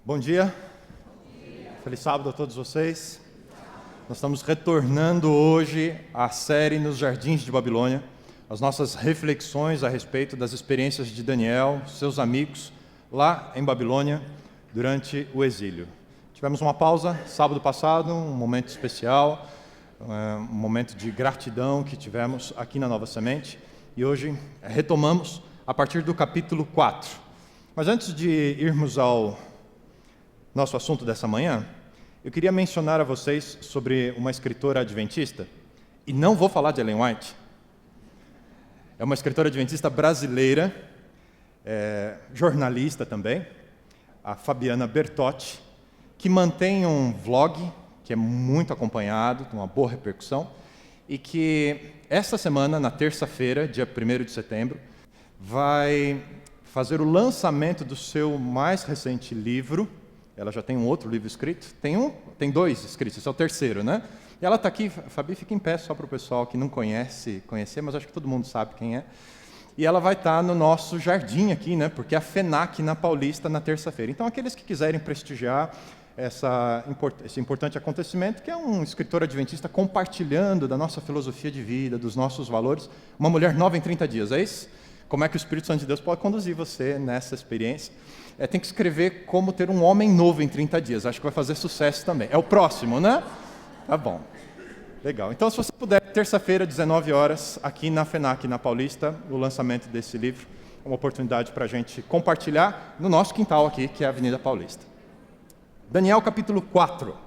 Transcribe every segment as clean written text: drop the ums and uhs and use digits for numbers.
Bom dia. Feliz sábado a todos vocês. Nós estamos retornando hoje à série Nos Jardins de Babilônia, as nossas reflexões a respeito das experiências de Daniel, seus amigos, lá em Babilônia, durante o exílio. Tivemos uma pausa sábado passado, um momento especial, um momento de gratidão que tivemos aqui na Nova Semente, e hoje retomamos a partir do capítulo 4. Mas antes de irmos ao nosso assunto dessa manhã, eu queria mencionar a vocês sobre uma escritora adventista, e não vou falar de Ellen White. É uma escritora adventista brasileira, jornalista também, a Fabiana Bertotti, que mantém um vlog que é muito acompanhado, com uma boa repercussão, e que esta semana, na terça-feira, dia 1º de setembro, vai fazer o lançamento do seu mais recente livro. Ela já tem um outro livro escrito, tem dois escritos, esse é o terceiro, né? E ela está aqui, Fabi, fica em pé só para o pessoal que não conhecer, mas acho que todo mundo sabe quem é. E ela vai estar no nosso jardim aqui, né? Porque é a FENAC na Paulista na terça-feira. Então, aqueles que quiserem prestigiar esse importante acontecimento, que é um escritor adventista compartilhando da nossa filosofia de vida, dos nossos valores, uma mulher nova em 30 dias, é isso? Como é que o Espírito Santo de Deus pode conduzir você nessa experiência? Tem que escrever como ter um homem novo em 30 dias. Acho que vai fazer sucesso também. É o próximo, né? Tá bom. Legal. Então, se você puder, terça-feira, 19 horas, aqui na FENAC, na Paulista, o lançamento desse livro. É uma oportunidade para a gente compartilhar no nosso quintal aqui, que é a Avenida Paulista. Daniel, capítulo 4.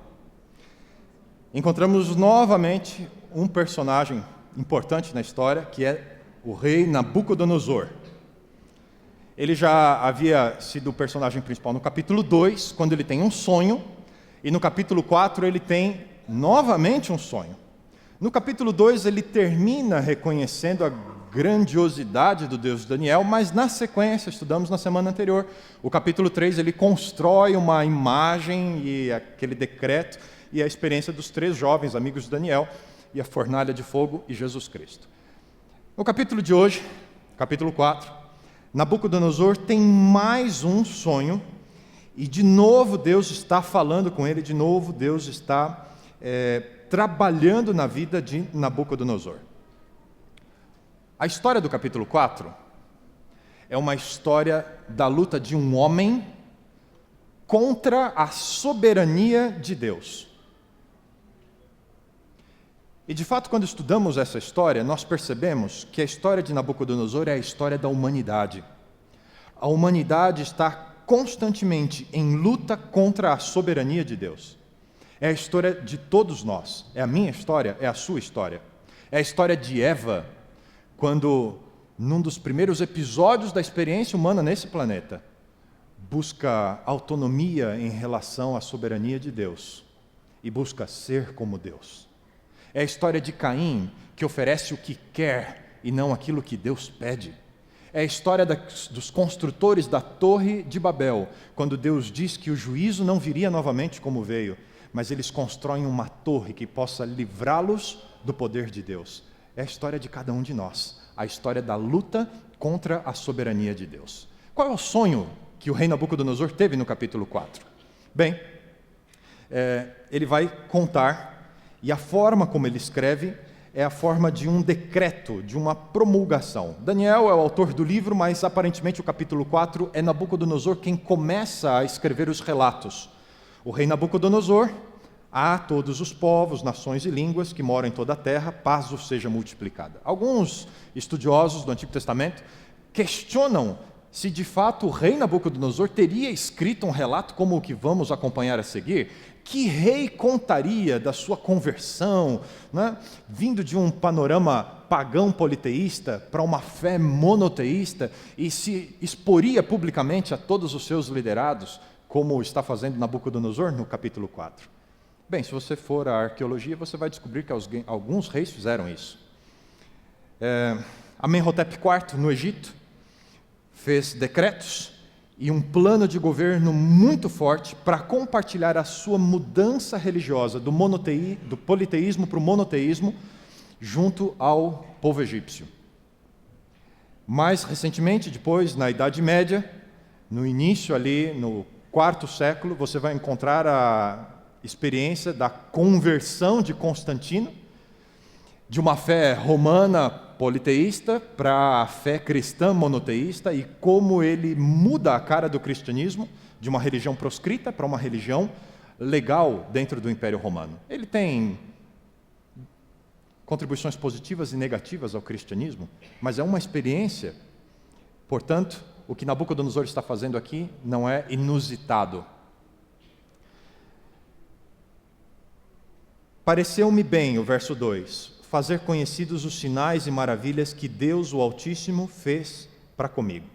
Encontramos novamente um personagem importante na história, que é o rei Nabucodonosor. Ele já havia sido o personagem principal no capítulo 2, quando ele tem um sonho, e no capítulo 4 ele tem novamente um sonho. No capítulo 2 ele termina reconhecendo a grandiosidade do Deus de Daniel, mas na sequência, estudamos na semana anterior, o capítulo 3 ele constrói uma imagem e aquele decreto e a experiência dos 3 jovens amigos de Daniel, e a fornalha de fogo e Jesus Cristo. No capítulo de hoje, capítulo 4, Nabucodonosor tem mais um sonho, e de novo Deus está falando com ele, de novo Deus está trabalhando na vida de Nabucodonosor. A história do capítulo 4 é uma história da luta de um homem contra a soberania de Deus. E de fato, quando estudamos essa história, nós percebemos que a história de Nabucodonosor é a história da humanidade. A humanidade está constantemente em luta contra a soberania de Deus. É a história de todos nós. É a minha história, é a sua história. É a história de Eva, quando, num dos primeiros episódios da experiência humana nesse planeta, busca autonomia em relação à soberania de Deus e busca ser como Deus. É a história de Caim, que oferece o que quer e não aquilo que Deus pede. É a história dos construtores da Torre de Babel, quando Deus diz que o juízo não viria novamente como veio, mas eles constroem uma torre que possa livrá-los do poder de Deus. É a história de cada um de nós, a história da luta contra a soberania de Deus. Qual é o sonho que o rei Nabucodonosor teve no capítulo 4? Bem, ele vai contar. E a forma como ele escreve é a forma de um decreto, de uma promulgação. Daniel é o autor do livro, mas aparentemente o capítulo 4 é Nabucodonosor quem começa a escrever os relatos. O rei Nabucodonosor: a todos os povos, nações e línguas que moram em toda a terra, paz vos seja multiplicada. Alguns estudiosos do Antigo Testamento questionam se de fato o rei Nabucodonosor teria escrito um relato como o que vamos acompanhar a seguir. Que rei contaria da sua conversão, né, vindo de um panorama pagão politeísta para uma fé monoteísta, e se exporia publicamente a todos os seus liderados, como está fazendo Nabucodonosor no capítulo 4? Bem, se você for à arqueologia, você vai descobrir que alguns reis fizeram isso. Amenhotep IV, no Egito, fez decretos e um plano de governo muito forte para compartilhar a sua mudança religiosa do politeísmo para o monoteísmo junto ao povo egípcio. Mais recentemente, depois, na Idade Média, no início ali, no IV século, você vai encontrar a experiência da conversão de Constantino, de uma fé romana politeísta para a fé cristã monoteísta, e como ele muda a cara do cristianismo de uma religião proscrita para uma religião legal dentro do Império Romano. Ele tem contribuições positivas e negativas ao cristianismo, mas é uma experiência. Portanto, o que Nabucodonosor está fazendo aqui não é inusitado. Pareceu-me bem, o verso 2, fazer conhecidos os sinais e maravilhas que Deus, o Altíssimo, fez para comigo.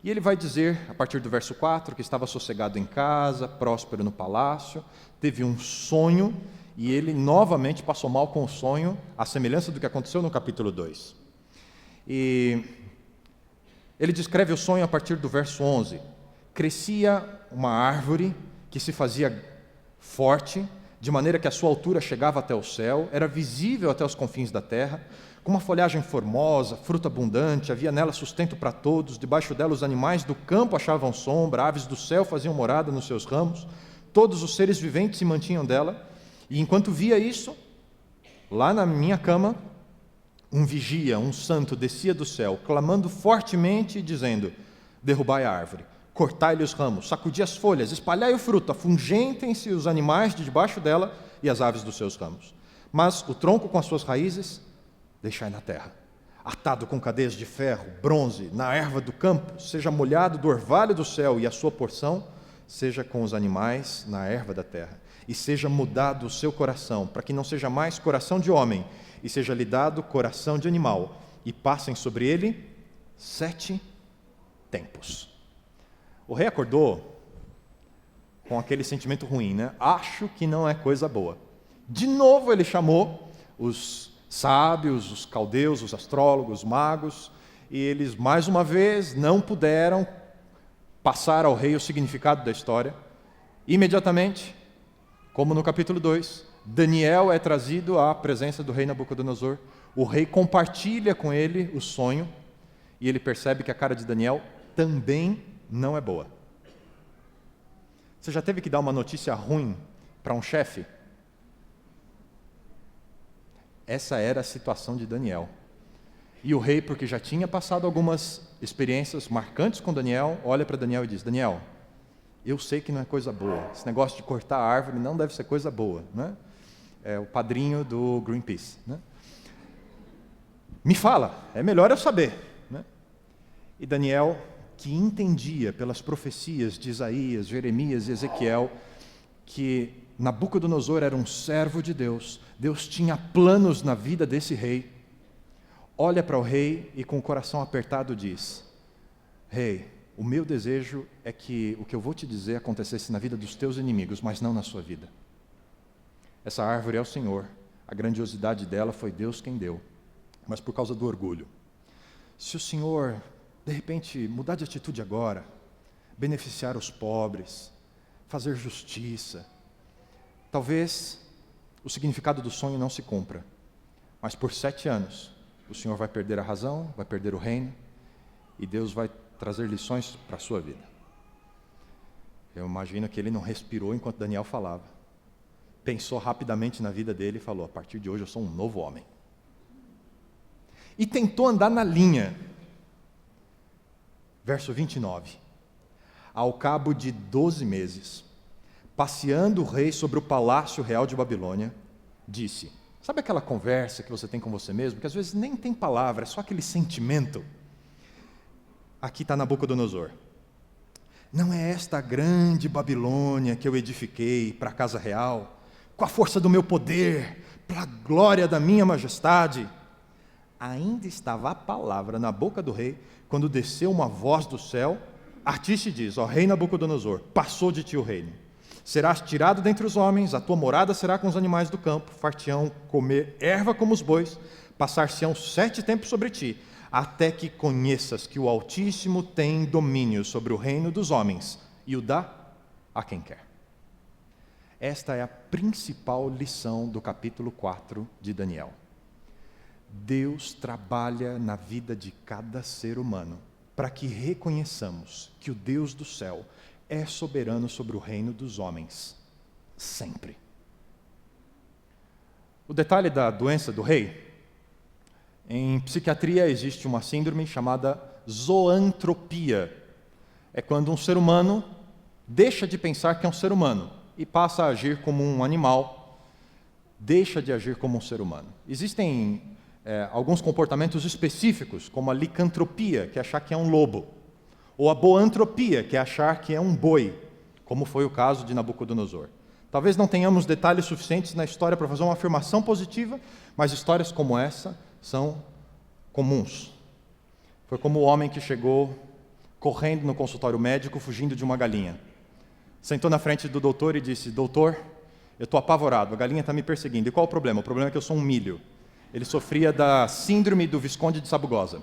E ele vai dizer, a partir do verso 4, que estava sossegado em casa, próspero no palácio, teve um sonho, e ele novamente passou mal com o sonho, à semelhança do que aconteceu no capítulo 2. E ele descreve o sonho a partir do verso 11. Crescia uma árvore que se fazia forte, de maneira que a sua altura chegava até o céu, era visível até os confins da terra, com uma folhagem formosa, fruta abundante, havia nela sustento para todos, debaixo dela os animais do campo achavam sombra, aves do céu faziam morada nos seus ramos, todos os seres viventes se mantinham dela, e enquanto via isso, lá na minha cama, um vigia, um santo, descia do céu, clamando fortemente e dizendo: derrubai a árvore, cortai-lhe os ramos, sacudi as folhas, espalhai o fruto, afungentem-se os animais de debaixo dela e as aves dos seus ramos. Mas o tronco com as suas raízes, deixai na terra, atado com cadeias de ferro, bronze, na erva do campo, seja molhado do orvalho do céu, e a sua porção seja com os animais na erva da terra. E seja mudado o seu coração, para que não seja mais coração de homem, e seja lhe dado coração de animal, e passem sobre ele 7 tempos. O rei acordou com aquele sentimento ruim, né? Acho que não é coisa boa. De novo ele chamou os sábios, os caldeus, os astrólogos, os magos, e eles mais uma vez não puderam passar ao rei o significado da história. Imediatamente, como no capítulo 2, Daniel é trazido à presença do rei Nabucodonosor. O rei compartilha com ele o sonho e ele percebe que a cara de Daniel também não é boa. Você já teve que dar uma notícia ruim para um chefe? Essa era a situação de Daniel. E o rei, porque já tinha passado algumas experiências marcantes com Daniel, olha para Daniel e diz: Daniel, eu sei que não é coisa boa. Esse negócio de cortar a árvore não deve ser coisa boa, né? É o padrinho do Greenpeace, né? Me fala, é melhor eu saber, né? E Daniel, que entendia pelas profecias de Isaías, Jeremias e Ezequiel, que Nabucodonosor era um servo de Deus, Deus tinha planos na vida desse rei, olha para o rei e com o coração apertado diz: Rei, o meu desejo é que o que eu vou te dizer acontecesse na vida dos teus inimigos, mas não na sua vida. Essa árvore é o Senhor, a grandiosidade dela foi Deus quem deu, mas por causa do orgulho. Se o Senhor, de repente, mudar de atitude agora, beneficiar os pobres, fazer justiça, talvez o significado do sonho não se cumpra, mas por 7 anos o Senhor vai perder a razão, vai perder o reino, e Deus vai trazer lições para a sua vida. Eu imagino que ele não respirou enquanto Daniel falava. Pensou rapidamente na vida dele e falou: a partir de hoje eu sou um novo homem. E tentou andar na linha. Verso 29. Ao cabo de 12 meses, passeando o rei sobre o palácio real de Babilônia, disse: sabe aquela conversa que você tem com você mesmo, que às vezes nem tem palavra, é só aquele sentimento? Aqui está Nabucodonosor. Não é esta a grande Babilônia que eu edifiquei para a casa real, com a força do meu poder, para a glória da minha majestade? Ainda estava a palavra na boca do rei, quando desceu uma voz do céu, a ti se diz: ó rei Nabucodonosor, passou de ti o reino. Serás tirado dentre os homens, a tua morada será com os animais do campo, far-te-ão comer erva como os bois, passar-se-ão 7 tempos sobre ti, até que conheças que o Altíssimo tem domínio sobre o reino dos homens e o dá a quem quer. Esta é a principal lição do capítulo 4 de Daniel. Deus trabalha na vida de cada ser humano para que reconheçamos que o Deus do céu é soberano sobre o reino dos homens, sempre. O detalhe da doença do rei: em psiquiatria existe uma síndrome chamada zoantropia. É quando um ser humano deixa de pensar que é um ser humano e passa a agir como um animal, deixa de agir como um ser humano. Existem alguns comportamentos específicos, como a licantropia, que é achar que é um lobo, ou a boantropia, que é achar que é um boi, como foi o caso de Nabucodonosor. Talvez não tenhamos detalhes suficientes na história para fazer uma afirmação positiva, mas histórias como essa são comuns. Foi como o homem que chegou correndo no consultório médico, fugindo de uma galinha. Sentou na frente do doutor e disse: doutor, eu estou apavorado, a galinha está me perseguindo. E qual o problema? O problema é que eu sou um milho. Ele sofria da síndrome do Visconde de Sabugosa.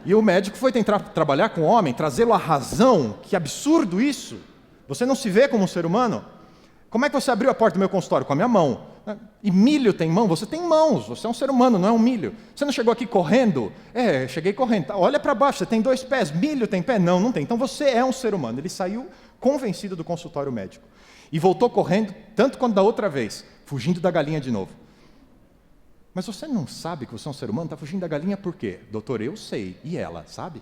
E o médico foi tentar trabalhar com o homem, trazê-lo à razão. Que absurdo isso! Você não se vê como um ser humano? Como é que você abriu a porta do meu consultório? Com a minha mão. E milho tem mão? Você tem mãos, você é um ser humano, não é um milho. Você não chegou aqui correndo? Cheguei correndo. Olha para baixo, você tem 2 pés. Milho tem pé? Não, não tem. Então você é um ser humano. Ele saiu convencido do consultório médico. E voltou correndo, tanto quanto da outra vez, fugindo da galinha de novo. Mas você não sabe que você é um ser humano? Está fugindo da galinha por quê? Doutor, eu sei. E ela, sabe?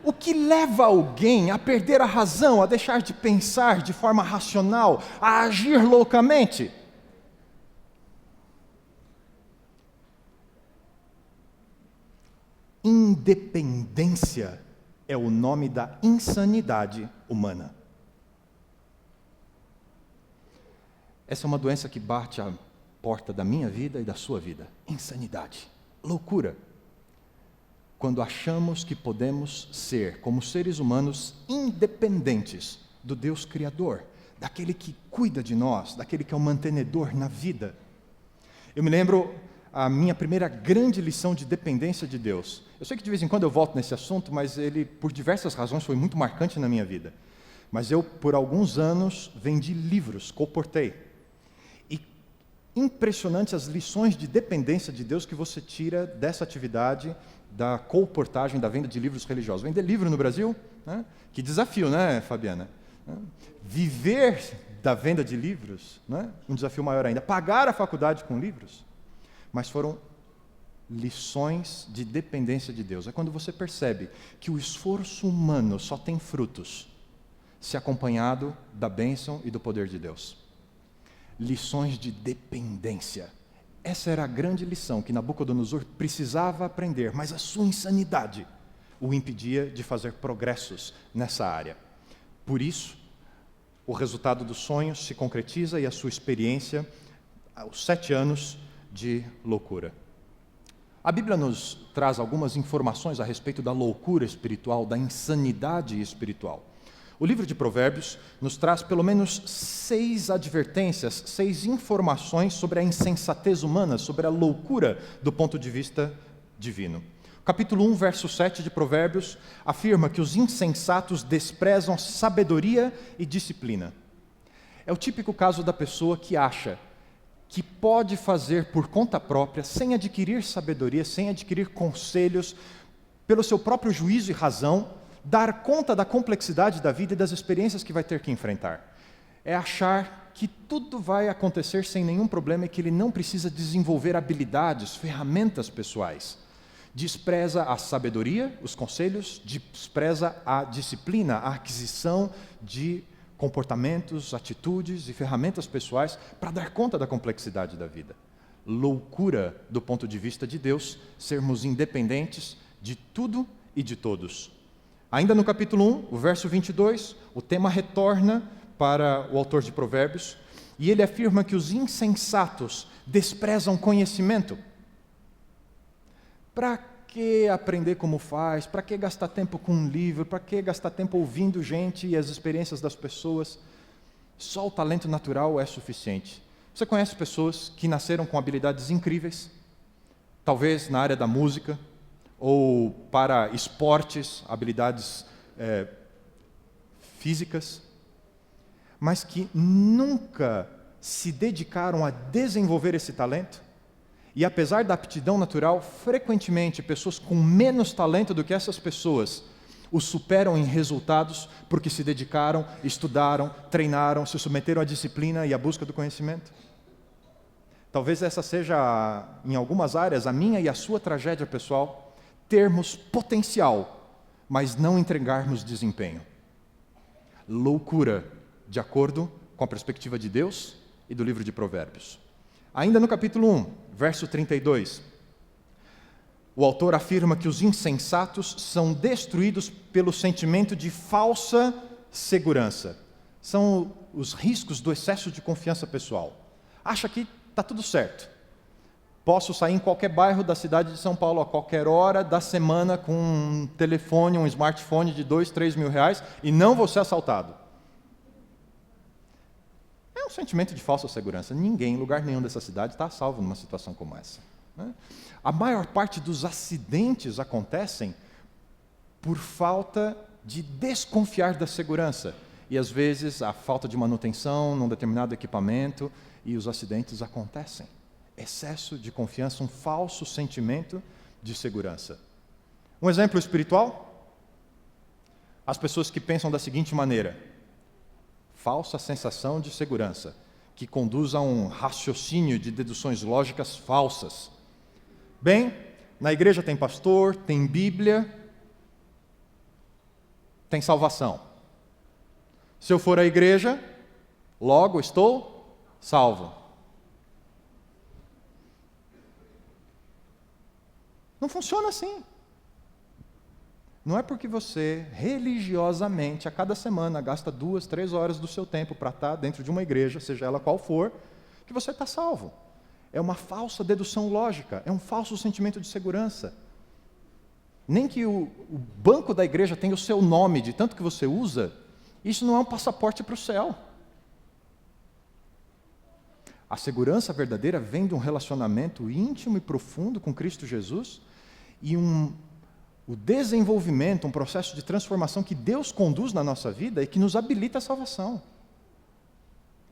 O que leva alguém a perder a razão, a deixar de pensar de forma racional, a agir loucamente? Independência é o nome da insanidade humana. Essa é uma doença que bate à porta da minha vida e da sua vida. Insanidade, loucura. Quando achamos que podemos ser, como seres humanos, independentes do Deus Criador, daquele que cuida de nós, daquele que é o mantenedor na vida. Eu me lembro a minha primeira grande lição de dependência de Deus. Eu sei que de vez em quando eu volto nesse assunto, mas ele, por diversas razões, foi muito marcante na minha vida. Mas eu, por alguns anos, vendi livros, colportei. E impressionante as lições de dependência de Deus que você tira dessa atividade da colportagem, da venda de livros religiosos. Vender livro no Brasil? Né? Que desafio, né, Fabiana? Viver da venda de livros, né? Um desafio maior ainda. Pagar a faculdade com livros. Mas foram lições de dependência de Deus. É quando você percebe que o esforço humano só tem frutos se acompanhado da bênção e do poder de Deus. Lições de dependência. Essa era a grande lição que Nabucodonosor precisava aprender, mas a sua insanidade o impedia de fazer progressos nessa área. Por isso, o resultado dos sonhos se concretiza e a sua experiência, aos 7 anos de loucura. A Bíblia nos traz algumas informações a respeito da loucura espiritual, da insanidade espiritual. O livro de Provérbios nos traz pelo menos 6 advertências, 6 informações sobre a insensatez humana, sobre a loucura do ponto de vista divino. O capítulo 1, verso 7 de Provérbios afirma que os insensatos desprezam sabedoria e disciplina. É o típico caso da pessoa que acha que pode fazer por conta própria, sem adquirir sabedoria, sem adquirir conselhos, pelo seu próprio juízo e razão, dar conta da complexidade da vida e das experiências que vai ter que enfrentar. É achar que tudo vai acontecer sem nenhum problema e que ele não precisa desenvolver habilidades, ferramentas pessoais. Despreza a sabedoria, os conselhos, despreza a disciplina, a aquisição de comportamentos, atitudes e ferramentas pessoais para dar conta da complexidade da vida. Loucura do ponto de vista de Deus, sermos independentes de tudo e de todos. Ainda no capítulo 1, o verso 22, o tema retorna para o autor de Provérbios, e ele afirma que os insensatos desprezam conhecimento. Para que aprender como faz? Para que gastar tempo com um livro? Para que gastar tempo ouvindo gente e as experiências das pessoas? Só o talento natural é suficiente. Você conhece pessoas que nasceram com habilidades incríveis, talvez na área da música, ou para esportes, habilidades físicas, mas que nunca se dedicaram a desenvolver esse talento, e apesar da aptidão natural, frequentemente pessoas com menos talento do que essas pessoas os superam em resultados porque se dedicaram, estudaram, treinaram, se submeteram à disciplina e à busca do conhecimento. Talvez essa seja, em algumas áreas, a minha e a sua tragédia pessoal, termos potencial, mas não entregarmos desempenho. Loucura, de acordo com a perspectiva de Deus e do livro de Provérbios. Ainda no capítulo 1, verso 32, o autor afirma que os insensatos são destruídos pelo sentimento de falsa segurança. São os riscos do excesso de confiança pessoal. Acha que está tudo certo. Posso sair em qualquer bairro da cidade de São Paulo a qualquer hora da semana com um telefone, um smartphone de 2, 3 mil reais e não vou ser assaltado. É um sentimento de falsa segurança. Ninguém, em lugar nenhum dessa cidade, está a salvo numa situação como essa. A maior parte dos acidentes acontecem por falta de desconfiar da segurança. E às vezes a falta de manutenção num determinado equipamento e os acidentes acontecem. Excesso de confiança, um falso sentimento de segurança. Um exemplo espiritual? As pessoas que pensam da seguinte maneira: falsa sensação de segurança, que conduz a um raciocínio de deduções lógicas falsas. Bem, na igreja tem pastor, tem Bíblia, tem salvação. Se eu for à igreja, logo estou salvo. Não funciona assim. Não é porque você religiosamente, a cada semana, gasta 2, 3 horas do seu tempo para estar dentro de uma igreja, seja ela qual for, que você está salvo. É uma falsa dedução lógica, é um falso sentimento de segurança. Nem que o banco da igreja tenha o seu nome, de tanto que você usa, isso não é um passaporte para o céu. A segurança verdadeira vem de um relacionamento íntimo e profundo com Cristo Jesus e o desenvolvimento, um processo de transformação que Deus conduz na nossa vida e que nos habilita à salvação.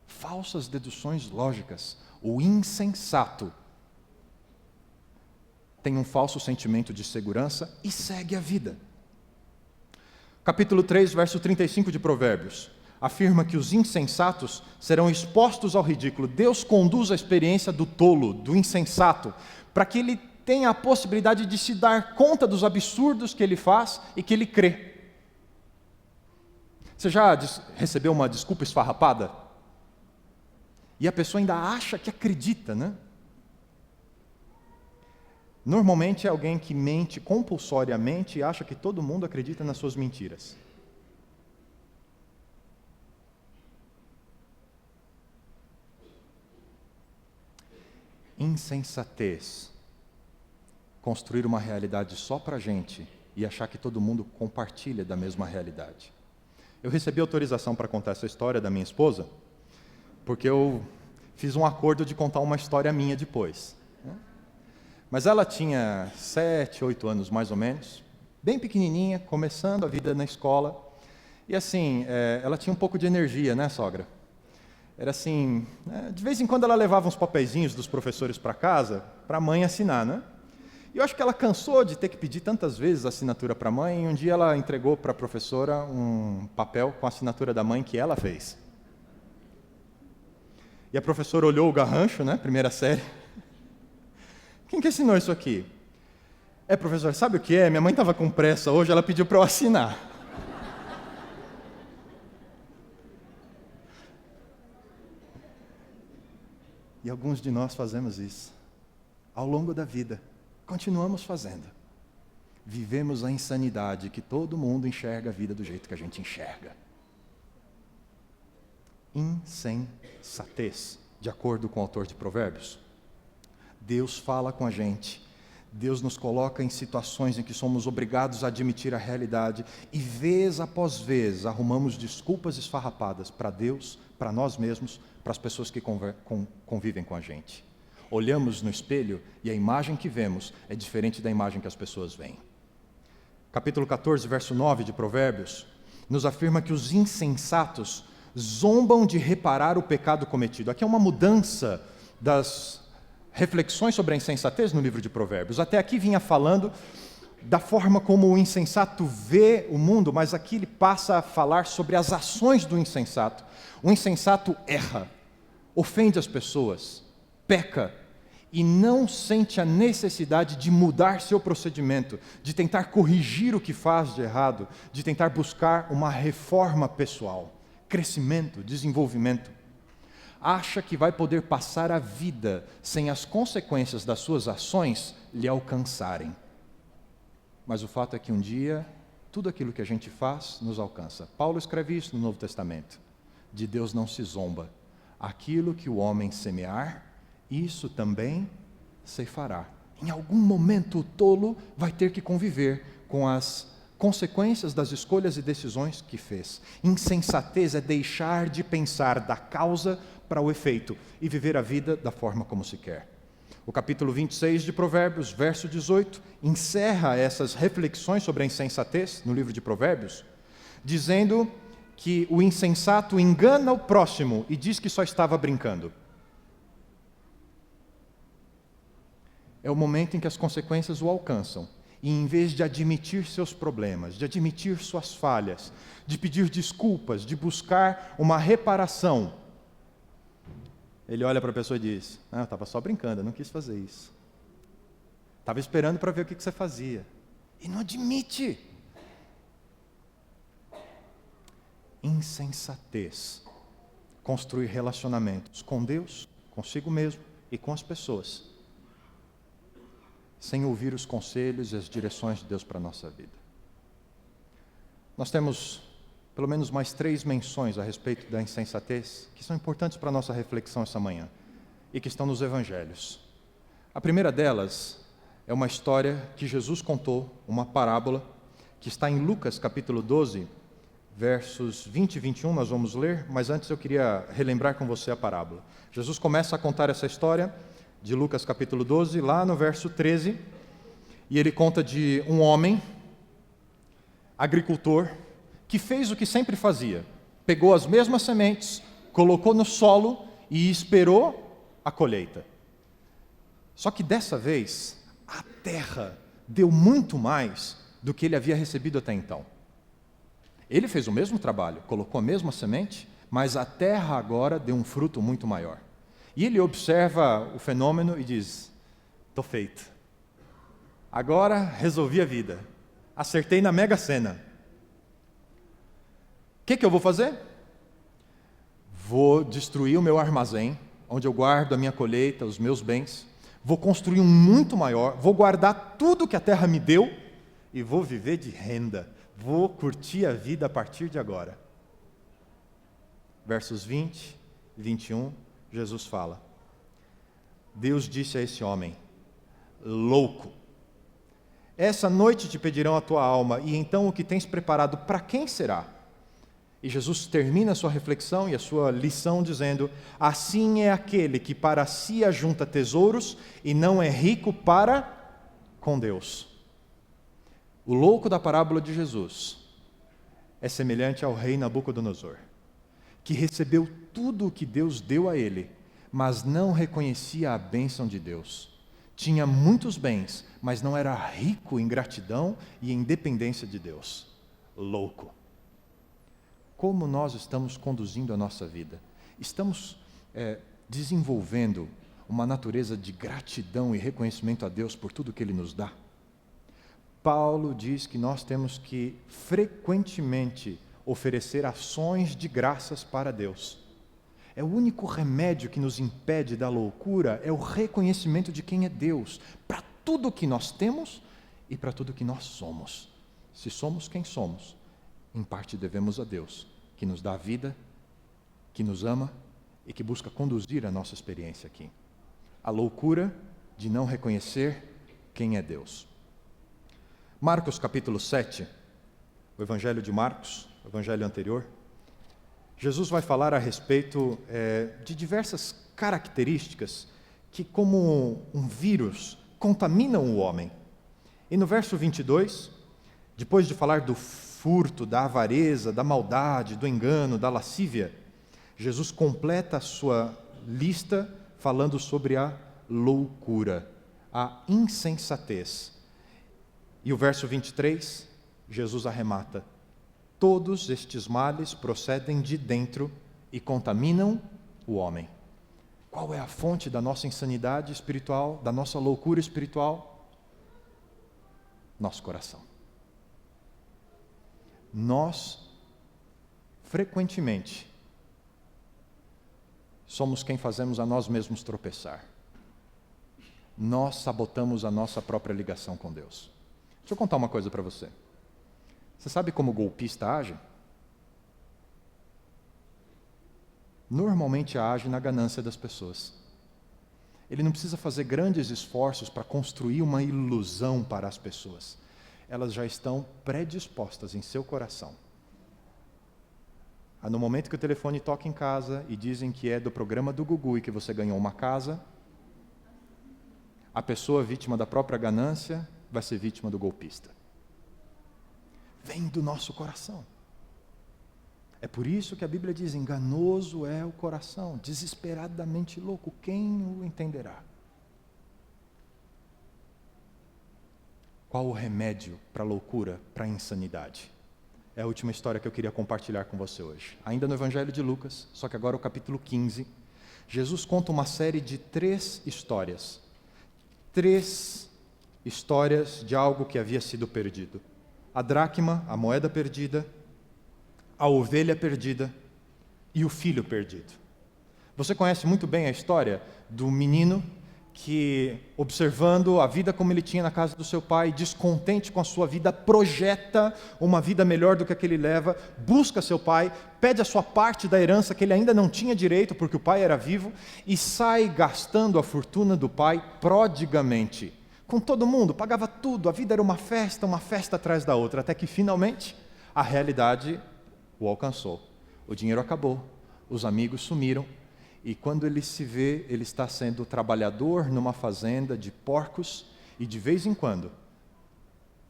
Falsas deduções lógicas. O insensato tem um falso sentimento de segurança e segue a vida. Capítulo 3, verso 35 de Provérbios, afirma que os insensatos serão expostos ao ridículo. Deus conduz a experiência do tolo, do insensato, para que ele tenha a possibilidade de se dar conta dos absurdos que ele faz e que ele crê. Você já recebeu uma desculpa esfarrapada? E a pessoa ainda acha que acredita, né? Normalmente é alguém que mente compulsoriamente e acha que todo mundo acredita nas suas mentiras. Insensatez. Construir uma realidade só para a gente e achar que todo mundo compartilha da mesma realidade. Eu recebi autorização para contar essa história da minha esposa, porque eu fiz um acordo de contar uma história minha depois. Mas ela tinha 7, 8 anos mais ou menos, bem pequenininha, começando a vida na escola. E assim, ela tinha um pouco de energia, né, sogra? Era assim, de vez em quando ela levava uns papeizinhos dos professores para casa, para a mãe assinar, né? E eu acho que ela cansou de ter que pedir tantas vezes a assinatura para a mãe, e um dia ela entregou para a professora um papel com a assinatura da mãe que ela fez. E a professora olhou o garrancho, né, primeira série. Quem que assinou isso aqui? Professor, sabe o que é? Minha mãe estava com pressa hoje, ela pediu para eu assinar. E alguns de nós fazemos isso. Ao longo da vida, continuamos fazendo. Vivemos a insanidade que todo mundo enxerga a vida do jeito que a gente enxerga. Insensatez, de acordo com o autor de Provérbios. Deus fala com a gente, Deus nos coloca em situações em que somos obrigados a admitir a realidade e vez após vez arrumamos desculpas esfarrapadas para Deus, para nós mesmos, para as pessoas que convivem com a gente. Olhamos no espelho e a imagem que vemos é diferente da imagem que as pessoas veem. Capítulo 14, verso 9 de Provérbios, nos afirma que os insensatos zombam de reparar o pecado cometido. Aqui é uma mudança das reflexões sobre a insensatez no livro de Provérbios. Até aqui vinha falando da forma como o insensato vê o mundo, mas aqui ele passa a falar sobre as ações do insensato. O insensato erra, ofende as pessoas, peca e não sente a necessidade de mudar seu procedimento, de tentar corrigir o que faz de errado, de tentar buscar uma reforma pessoal, crescimento, desenvolvimento. Acha que vai poder passar a vida sem as consequências das suas ações lhe alcançarem. Mas o fato é que um dia, tudo aquilo que a gente faz nos alcança. Paulo escreve isso no Novo Testamento. De Deus não se zomba. Aquilo que o homem semear, isso também ceifará. Em algum momento o tolo vai ter que conviver com as consequências das escolhas e decisões que fez. Insensatez é deixar de pensar da causa para o efeito e viver a vida da forma como se quer. O capítulo 26 de Provérbios, verso 18, encerra essas reflexões sobre a insensatez no livro de Provérbios, dizendo que o insensato engana o próximo e diz que só estava brincando. É o momento em que as consequências o alcançam. E em vez de admitir seus problemas, de admitir suas falhas, de pedir desculpas, de buscar uma reparação, ele olha para a pessoa e diz: eu estava só brincando, eu não quis fazer isso. Estava esperando para ver o que você fazia. E não admite. Insensatez. Construir relacionamentos com Deus, consigo mesmo e com as pessoas, sem ouvir os conselhos e as direções de Deus para a nossa vida. Nós temos pelo menos mais 3 menções a respeito da insensatez, que são importantes para a nossa reflexão essa manhã, e que estão nos Evangelhos. A primeira delas é uma história que Jesus contou, uma parábola, que está em Lucas capítulo 12, versos 20 e 21, nós vamos ler, mas antes eu queria relembrar com você a parábola. Jesus começa a contar essa história de Lucas capítulo 12, lá no verso 13, e ele conta de um homem, agricultor, que fez o que sempre fazia. Pegou as mesmas sementes, colocou no solo e esperou a colheita. Só que dessa vez, a terra deu muito mais do que ele havia recebido até então. Ele fez o mesmo trabalho, colocou a mesma semente, mas a terra agora deu um fruto muito maior. E ele observa o fenômeno e diz: estou feito. Agora resolvi a vida. Acertei na Mega Sena. O que eu vou fazer? Vou destruir o meu armazém, onde eu guardo a minha colheita, os meus bens. Vou construir um muito maior, vou guardar tudo que a terra me deu e vou viver de renda. Vou curtir a vida a partir de agora. Versos 20 e 21, Jesus fala: Deus disse a esse homem: louco, essa noite te pedirão a tua alma, e então o que tens preparado, para quem será? E Jesus termina a sua reflexão e a sua lição dizendo: assim é aquele que para si ajunta tesouros e não é rico para com Deus. O louco da parábola de Jesus é semelhante ao rei Nabucodonosor, que recebeu tudo o que Deus deu a ele, mas não reconhecia a bênção de Deus. Tinha muitos bens, mas não era rico em gratidão e em dependência de Deus. Louco. Como nós estamos conduzindo a nossa vida? Estamos desenvolvendo uma natureza de gratidão e reconhecimento a Deus por tudo que Ele nos dá? Paulo diz que nós temos que frequentemente oferecer ações de graças para Deus. É o único remédio que nos impede da loucura, é o reconhecimento de quem é Deus, para tudo que nós temos e para tudo que nós somos. Se somos quem somos, em parte devemos a Deus, que nos dá a vida, que nos ama e que busca conduzir a nossa experiência aqui. A loucura de não reconhecer quem é Deus. Marcos capítulo 7, o Evangelho de Marcos, o Evangelho anterior, Jesus vai falar a respeito de diversas características que, como um vírus, contaminam o homem. E no verso 22, depois de falar do furto, da avareza, da maldade, do engano, da lascívia, Jesus completa a sua lista falando sobre a loucura, a insensatez. E o verso 23, Jesus arremata: todos estes males procedem de dentro e contaminam o homem. Qual é a fonte da nossa insanidade espiritual, da nossa loucura espiritual? Nosso coração. Nós, frequentemente, somos quem fazemos a nós mesmos tropeçar. Nós sabotamos a nossa própria ligação com Deus. Deixa eu contar uma coisa para você. Você sabe como o golpista age? Normalmente age na ganância das pessoas. Ele não precisa fazer grandes esforços para construir uma ilusão para as pessoas. Elas já estão predispostas em seu coração. No momento que o telefone toca em casa e dizem que é do programa do Gugu e que você ganhou uma casa, a pessoa vítima da própria ganância vai ser vítima do golpista. Vem do nosso coração. É por isso que a Bíblia diz: enganoso é o coração, desesperadamente louco, quem o entenderá? Qual o remédio para a loucura, para a insanidade? É a última história que eu queria compartilhar com você hoje. Ainda no Evangelho de Lucas, só que agora o capítulo 15. Jesus conta uma série de 3 histórias. 3 histórias de algo que havia sido perdido. A dracma, a moeda perdida, a ovelha perdida e o filho perdido. Você conhece muito bem a história do menino que, observando a vida como ele tinha na casa do seu pai, descontente com a sua vida, projeta uma vida melhor do que a que ele leva, busca seu pai, pede a sua parte da herança que ele ainda não tinha direito porque o pai era vivo, e sai gastando a fortuna do pai prodigamente, com todo mundo, pagava tudo, a vida era uma festa atrás da outra, até que finalmente a realidade o alcançou. O dinheiro acabou, os amigos sumiram, e quando ele se vê, ele está sendo trabalhador numa fazenda de porcos, e de vez em quando,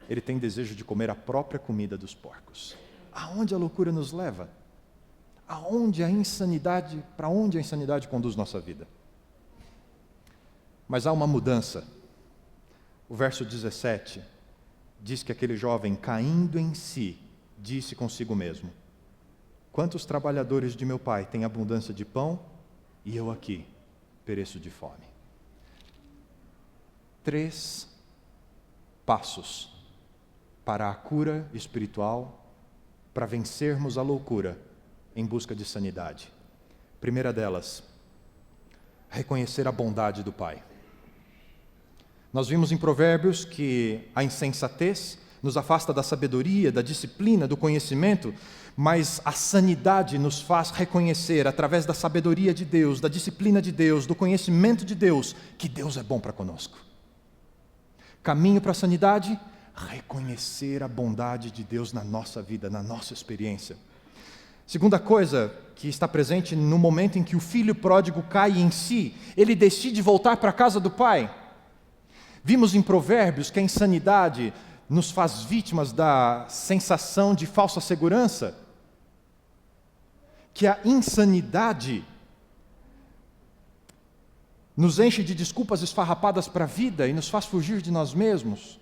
ele tem desejo de comer a própria comida dos porcos. Aonde a loucura nos leva? Para onde a insanidade conduz nossa vida? Mas há uma mudança. O verso 17 diz que aquele jovem, caindo em si, disse consigo mesmo: quantos trabalhadores de meu pai têm abundância de pão, e eu aqui pereço de fome. 3 passos para a cura espiritual, para vencermos a loucura em busca de sanidade. Primeira delas, reconhecer a bondade do Pai. Nós vimos em Provérbios que a insensatez nos afasta da sabedoria, da disciplina, do conhecimento, mas a sanidade nos faz reconhecer, através da sabedoria de Deus, da disciplina de Deus, do conhecimento de Deus, que Deus é bom para conosco. Caminho para a sanidade: reconhecer a bondade de Deus na nossa vida, na nossa experiência. Segunda coisa que está presente no momento em que o filho pródigo cai em si, ele decide voltar para a casa do pai. Vimos em Provérbios que a insanidade nos faz vítimas da sensação de falsa segurança, que a insanidade nos enche de desculpas esfarrapadas para a vida e nos faz fugir de nós mesmos,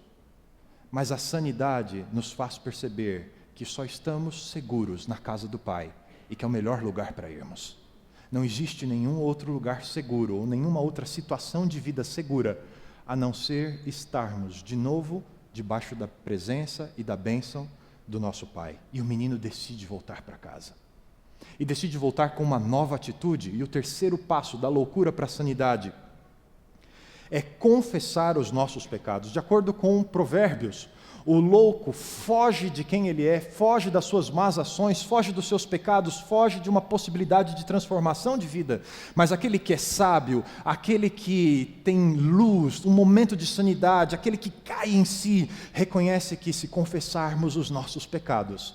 mas a sanidade nos faz perceber que só estamos seguros na casa do Pai e que é o melhor lugar para irmos. Não existe nenhum outro lugar seguro ou nenhuma outra situação de vida segura a não ser estarmos de novo debaixo da presença e da bênção do nosso Pai. E o menino decide voltar para casa. E decide voltar com uma nova atitude. E o terceiro passo da loucura para a sanidade é confessar os nossos pecados. De acordo com Provérbios, o louco foge de quem ele é, foge das suas más ações, foge dos seus pecados, foge de uma possibilidade de transformação de vida. Mas aquele que é sábio, aquele que tem luz, um momento de sanidade, aquele que cai em si, reconhece que se confessarmos os nossos pecados,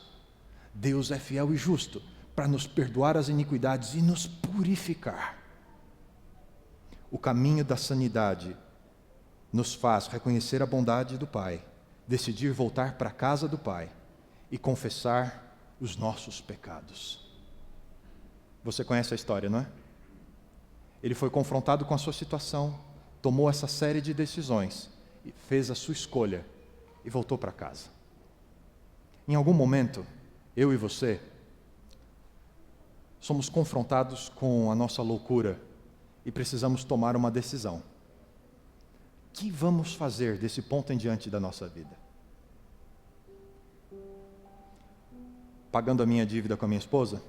Deus é fiel e justo para nos perdoar as iniquidades e nos purificar. O caminho da sanidade nos faz reconhecer a bondade do Pai, decidir voltar para a casa do Pai e confessar os nossos pecados. Você conhece a história, não é? Ele foi confrontado com a sua situação, tomou essa série de decisões e fez a sua escolha e voltou para casa. Em algum momento, eu e você somos confrontados com a nossa loucura e precisamos tomar uma decisão. O que vamos fazer desse ponto em diante da nossa vida? Pagando a minha dívida com a minha esposa,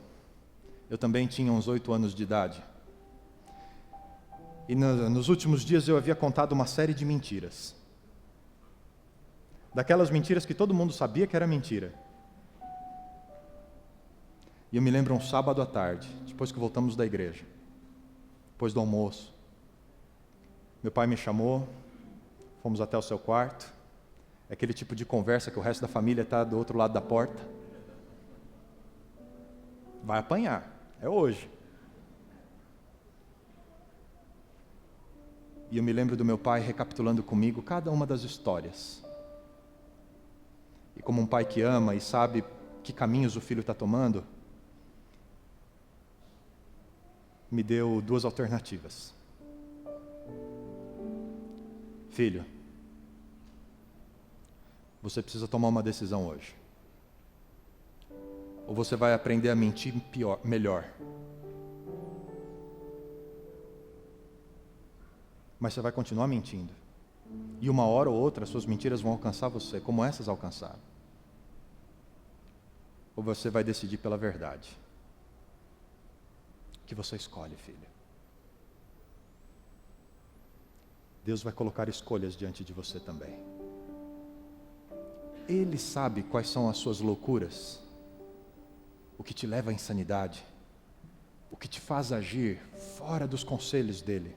eu também tinha uns 8 anos de idade. E nos últimos dias eu havia contado uma série de mentiras. Daquelas mentiras que todo mundo sabia que era mentira. E eu me lembro um sábado à tarde, depois que voltamos da igreja, depois do almoço. Meu pai me chamou, fomos até o seu quarto. É aquele tipo de conversa que o resto da família está do outro lado da porta. Vai apanhar, é hoje. E eu me lembro do meu pai recapitulando comigo cada uma das histórias. E como um pai que ama e sabe que caminhos o filho está tomando, me deu 2 alternativas. Filho, você precisa tomar uma decisão hoje. Ou você vai aprender a mentir melhor. Mas você vai continuar mentindo. E uma hora ou outra, suas mentiras vão alcançar você, como essas alcançaram. Ou você vai decidir pela verdade. O que você escolhe, filho? Deus vai colocar escolhas diante de você também. Ele sabe quais são as suas loucuras, o que te leva à insanidade, o que te faz agir fora dos conselhos dele.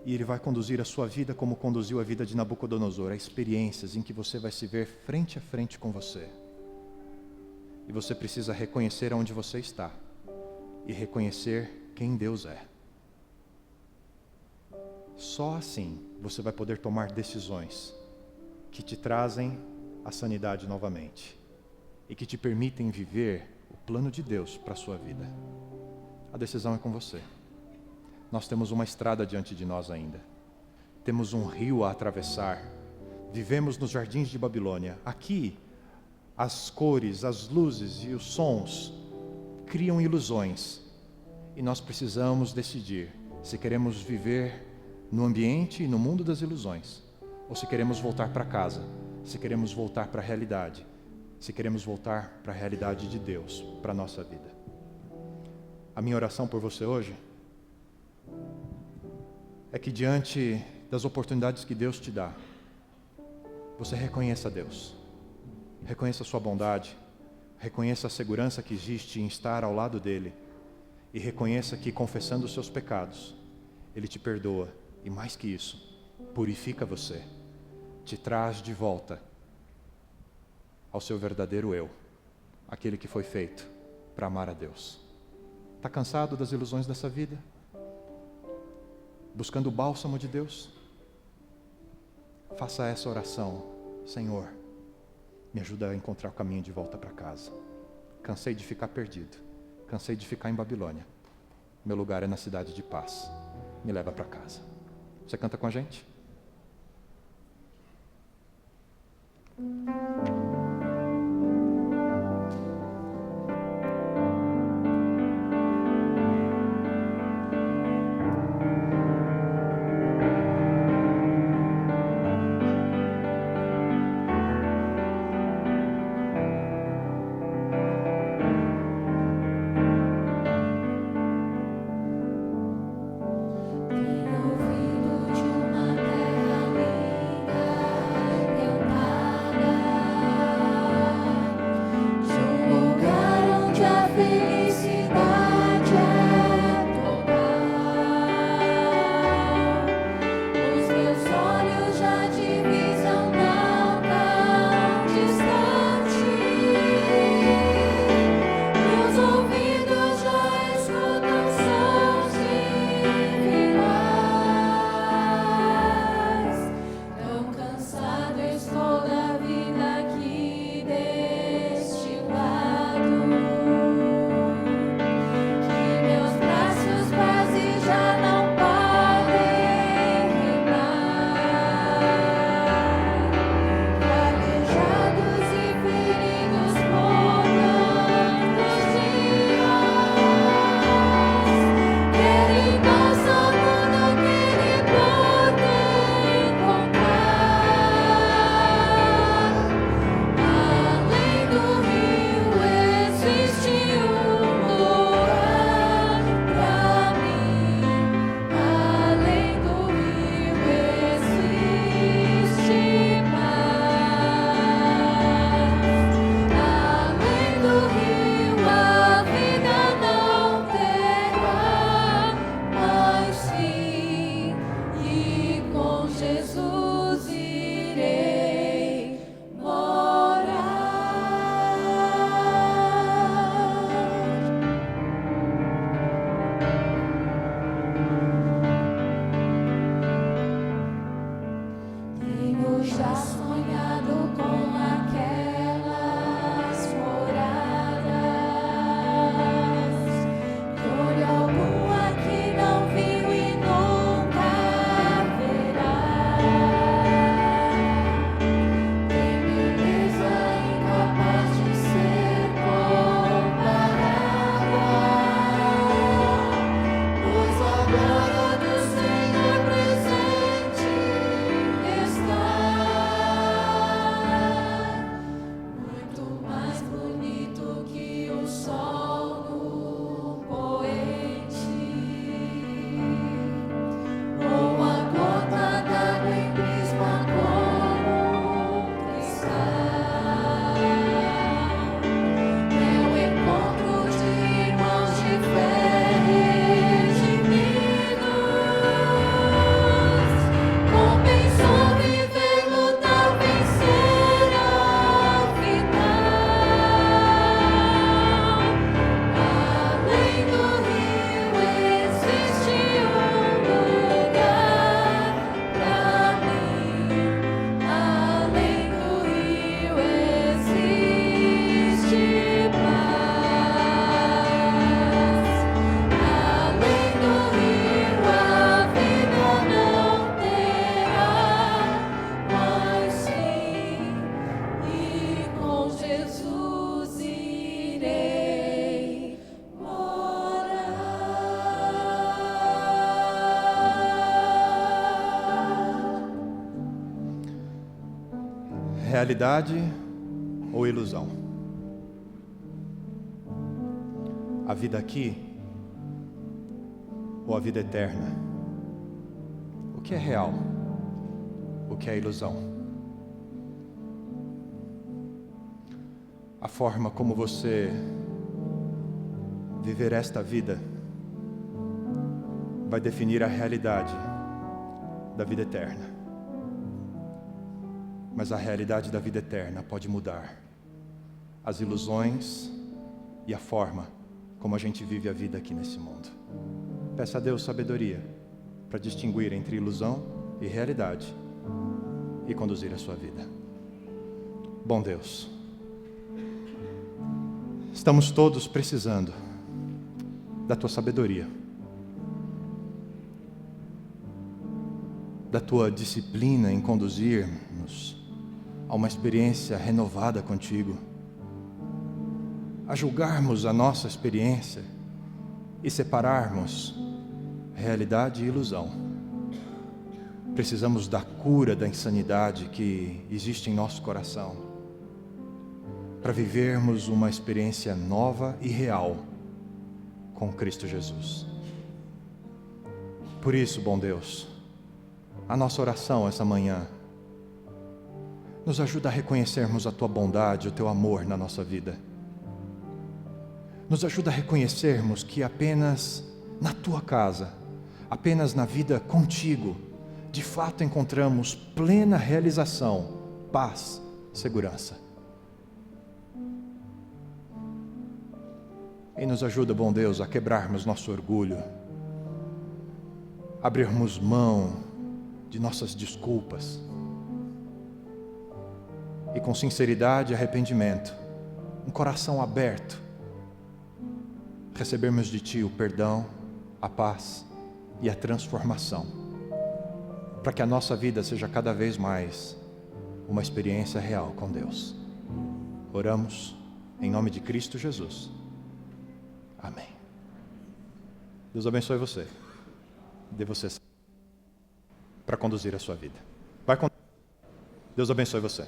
E Ele vai conduzir a sua vida como conduziu a vida de Nabucodonosor, a experiências em que você vai se ver frente a frente com você. E você precisa reconhecer onde você está e reconhecer quem Deus é. Só assim você vai poder tomar decisões que te trazem a sanidade novamente e que te permitem viver o plano de Deus para a sua vida. A decisão é com você. Nós temos uma estrada diante de nós ainda. Temos um rio a atravessar. Vivemos nos jardins de Babilônia. Aqui, as cores, as luzes e os sons criam ilusões. E nós precisamos decidir se queremos viver no ambiente e no mundo das ilusões, ou se queremos voltar para casa, se queremos voltar para a realidade, se queremos voltar para a realidade de Deus, para a nossa vida. A minha oração por você hoje é que diante das oportunidades que Deus te dá, você reconheça Deus, reconheça a sua bondade, reconheça a segurança que existe em estar ao lado dEle e reconheça que confessando os seus pecados, Ele te perdoa e mais que isso, purifica você, te traz de volta ao seu verdadeiro eu, aquele que foi feito para amar a Deus. Está cansado das ilusões dessa vida? Buscando o bálsamo de Deus? Faça essa oração: Senhor, me ajuda a encontrar o caminho de volta para casa. Cansei de ficar perdido, cansei de ficar em Babilônia. Meu lugar é na cidade de paz. Me leva para casa. Você canta com a gente? Ouvido de uma terra linda, eu pagarei. realidade ou ilusão? A vida aqui ou a vida eterna? O que é real? O que é ilusão? A forma como você viver esta vida vai definir a realidade da vida eterna. Mas a realidade da vida eterna pode mudar as ilusões e a forma como a gente vive a vida aqui nesse mundo. Peça a Deus sabedoria para distinguir entre ilusão e realidade e conduzir a sua vida. Bom Deus, estamos todos precisando da tua sabedoria, da tua disciplina em conduzir-nos a uma experiência renovada contigo, a julgarmos a nossa experiência e separarmos realidade e ilusão. Precisamos da cura da insanidade que existe em nosso coração, para vivermos uma experiência nova e real com Cristo Jesus. Por isso, bom Deus, a nossa oração essa manhã nos ajuda a reconhecermos a tua bondade, o teu amor na nossa vida. Nos ajuda a reconhecermos que apenas na tua casa, apenas na vida contigo, de fato encontramos plena realização, paz, segurança. E nos ajuda, bom Deus, a quebrarmos nosso orgulho, abrirmos mão de nossas desculpas e com sinceridade e arrependimento, um coração aberto, recebermos de Ti o perdão, a paz e a transformação, para que a nossa vida seja cada vez mais uma experiência real com Deus. Oramos em nome de Cristo Jesus. Amém. Deus abençoe você. Dê você para conduzir a sua vida. Deus abençoe você.